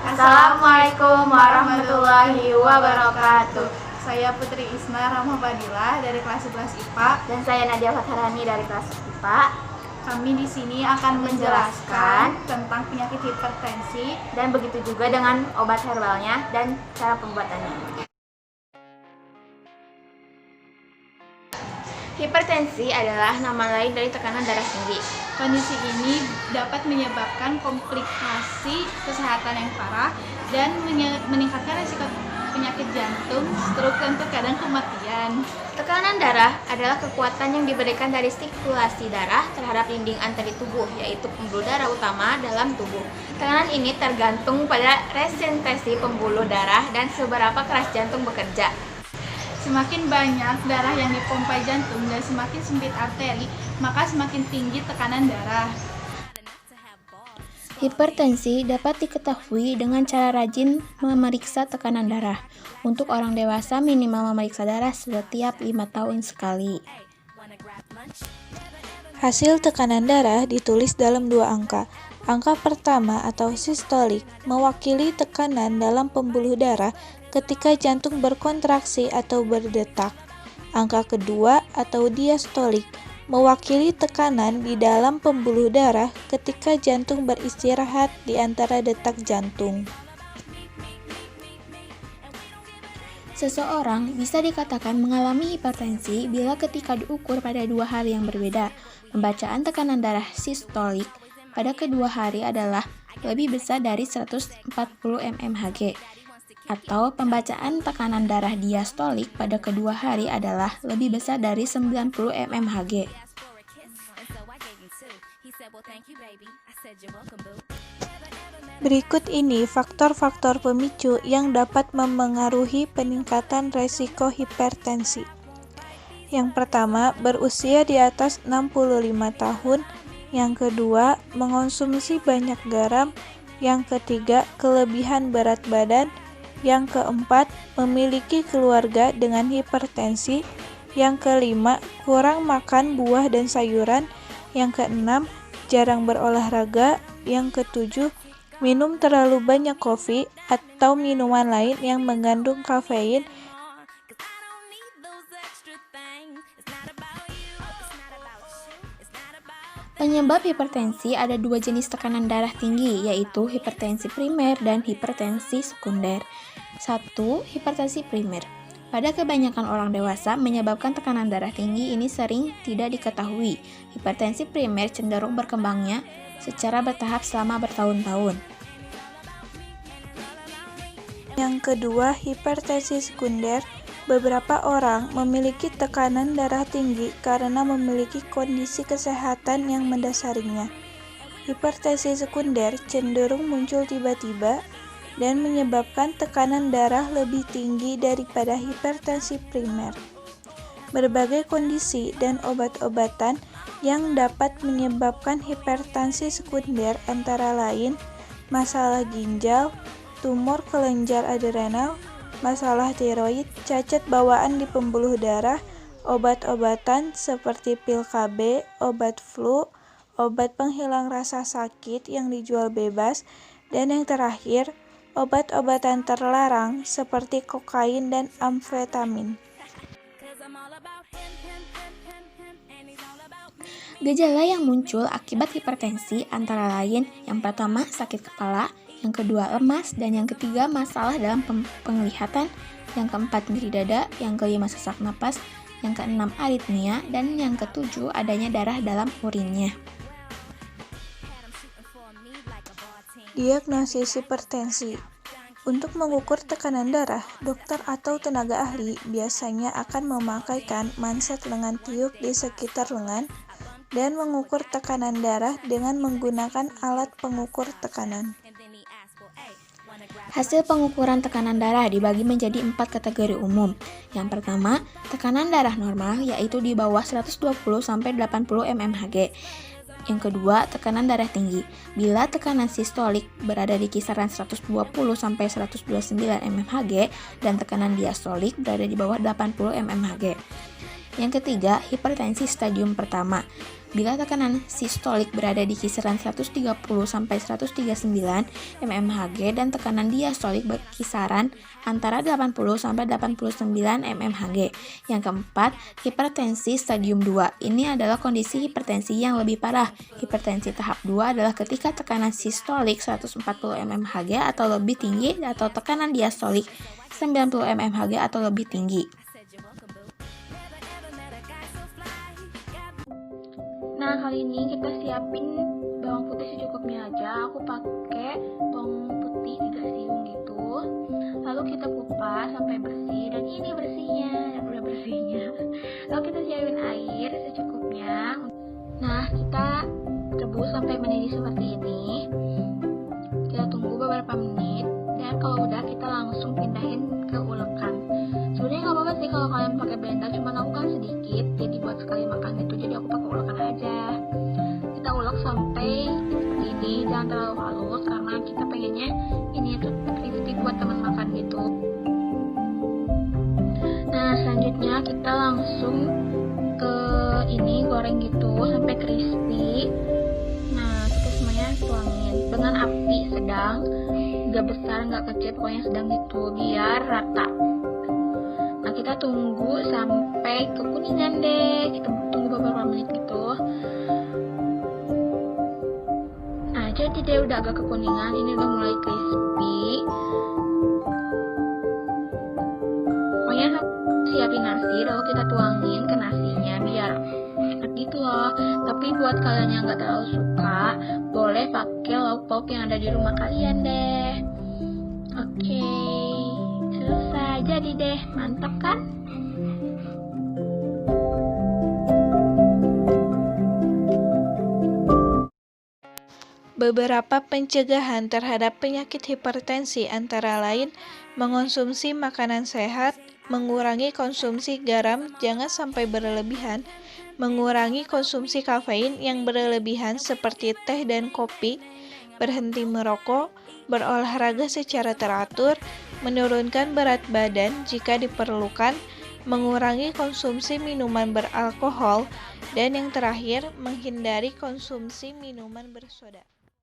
Assalamualaikum warahmatullahi wabarakatuh. Saya Putri Isna Rahmafadilah dari kelas 11 IPA. Dan saya Nadia Fatharani dari kelas IPA. Kami di sini akan menjelaskan tentang penyakit hipertensi dan begitu juga dengan obat herbalnya dan cara pembuatannya. Hipertensi adalah nama lain dari tekanan darah tinggi. Kondisi ini dapat menyebabkan komplikasi kesehatan yang parah dan meningkatkan risiko penyakit jantung, stroke, dan terkadang kematian. Tekanan darah adalah kekuatan yang diberikan dari sirkulasi darah terhadap dinding anteri tubuh, yaitu pembuluh darah utama dalam tubuh. Tekanan ini tergantung pada resistenssi pembuluh darah dan seberapa keras jantung bekerja. Semakin banyak darah yang dipompa jantung dan semakin sempit arteri, maka semakin tinggi tekanan darah. Hipertensi dapat diketahui dengan cara rajin memeriksa tekanan darah. Untuk orang dewasa minimal memeriksa darah setiap 5 tahun sekali. Hasil tekanan darah ditulis dalam 2 angka. Angka pertama atau sistolik mewakili tekanan dalam pembuluh darah ketika jantung berkontraksi atau berdetak. Angka kedua atau diastolik mewakili tekanan di dalam pembuluh darah ketika jantung beristirahat di antara detak jantung. Seseorang bisa dikatakan mengalami hipertensi bila ketika diukur pada 2 hari yang berbeda, pembacaan tekanan darah sistolik pada kedua hari adalah lebih besar dari 140 mmHg, atau pembacaan tekanan darah diastolik pada kedua hari adalah lebih besar dari 90 mmHg. Berikut ini faktor-faktor pemicu yang dapat memengaruhi peningkatan resiko hipertensi. Yang pertama, berusia di atas 65 tahun. Yang kedua, mengonsumsi banyak garam. Yang ketiga, kelebihan berat badan. Yang keempat, memiliki keluarga dengan hipertensi. Yang kelima, kurang makan buah dan sayuran. Yang keenam, jarang berolahraga. Yang ketujuh, minum terlalu banyak kopi atau minuman lain yang mengandung kafein. Penyebab hipertensi ada 2 jenis tekanan darah tinggi, yaitu hipertensi primer dan hipertensi sekunder. 1. Hipertensi primer. Pada kebanyakan orang dewasa, menyebabkan tekanan darah tinggi ini sering tidak diketahui. Hipertensi primer cenderung berkembangnya secara bertahap selama bertahun-tahun. Yang kedua, hipertensi sekunder. Beberapa orang memiliki tekanan darah tinggi karena memiliki kondisi kesehatan yang mendasarinya. Hipertensi sekunder cenderung muncul tiba-tiba dan menyebabkan tekanan darah lebih tinggi daripada hipertensi primer. Berbagai kondisi dan obat-obatan yang dapat menyebabkan hipertensi sekunder antara lain masalah ginjal, tumor kelenjar adrenal, masalah tiroid, cacat bawaan di pembuluh darah, obat-obatan seperti pil KB, obat flu, obat penghilang rasa sakit yang dijual bebas, dan yang terakhir, obat-obatan terlarang seperti kokain dan amfetamin. Gejala yang muncul akibat hipertensi antara lain yang pertama sakit kepala, yang kedua lemas, dan yang ketiga masalah dalam penglihatan, yang keempat nyeri dada, yang kelima sesak napas, yang keenam aritmia, dan yang ketujuh adanya darah dalam urinnya. Diagnosis hipertensi. Untuk mengukur tekanan darah, dokter atau tenaga ahli biasanya akan memakaikan manset lengan tiup di sekitar lengan dan mengukur tekanan darah dengan menggunakan alat pengukur tekanan. Hasil pengukuran tekanan darah dibagi menjadi 4 kategori umum. Yang pertama, tekanan darah normal, yaitu di bawah 120-80 mmHg. Yang kedua, tekanan darah tinggi. Bila tekanan sistolik berada di kisaran 120-129 mmHg dan tekanan diastolik berada di bawah 80 mmHg. Yang ketiga, hipertensi stadium pertama. Bila tekanan sistolik berada di kisaran 130 sampai 139 mmHg dan tekanan diastolik berkisaran antara 80 sampai 89 mmHg. Yang keempat, hipertensi stadium 2. Ini adalah kondisi hipertensi yang lebih parah. Hipertensi tahap 2 adalah ketika tekanan sistolik 140 mmHg atau lebih tinggi atau tekanan diastolik 90 mmHg atau lebih tinggi. Nah, kali ini kita siapin bawang putih secukupnya aja. Aku pakai bawang putih 3 siung gitu. Lalu kita kupas sampai bersih, dan ini bersihnya, dan udah bersihnya. Lalu kita siapin air secukupnya. Nah, kita rebus sampai mendidih seperti ini. Kita tunggu beberapa menit, dan kalau udah kita langsung pindahin ke ulekan. Sebenarnya nggak apa-apa sih kalau kalian pakai blender, cuman aku kan sedikit, jadi buat sekali makan gitu, jadi aku pakai ulekan aja. Kita ulek sampai seperti ini, jangan terlalu halus karena kita pengennya ini tuh crispy buat teman makan gitu. Nah, selanjutnya kita langsung ke ini goreng gitu sampai crispy. Nah, kita semuanya tuangin dengan api sedang, nggak besar nggak kecil, pokoknya sedang gitu biar rata. Nah, kita tunggu sampai kekuningan deh. Kita tunggu beberapa menit gitu. Nah, jadi deh udah agak kekuningan. Ini udah mulai crispy. Pokoknya siapin nasi, lalu kita tuangin ke nasinya biar enak gitu loh. Tapi buat kalian yang nggak terlalu suka, boleh pakai lauk pauk yang ada di rumah kalian deh. Oke. Selesai, jadi deh, mantap kan? Beberapa pencegahan terhadap penyakit hipertensi antara lain mengonsumsi makanan sehat, mengurangi konsumsi garam jangan sampai berlebihan, mengurangi konsumsi kafein yang berlebihan seperti teh dan kopi, berhenti merokok, berolahraga secara teratur, menurunkan berat badan jika diperlukan, mengurangi konsumsi minuman beralkohol, dan yang terakhir, menghindari konsumsi minuman bersoda.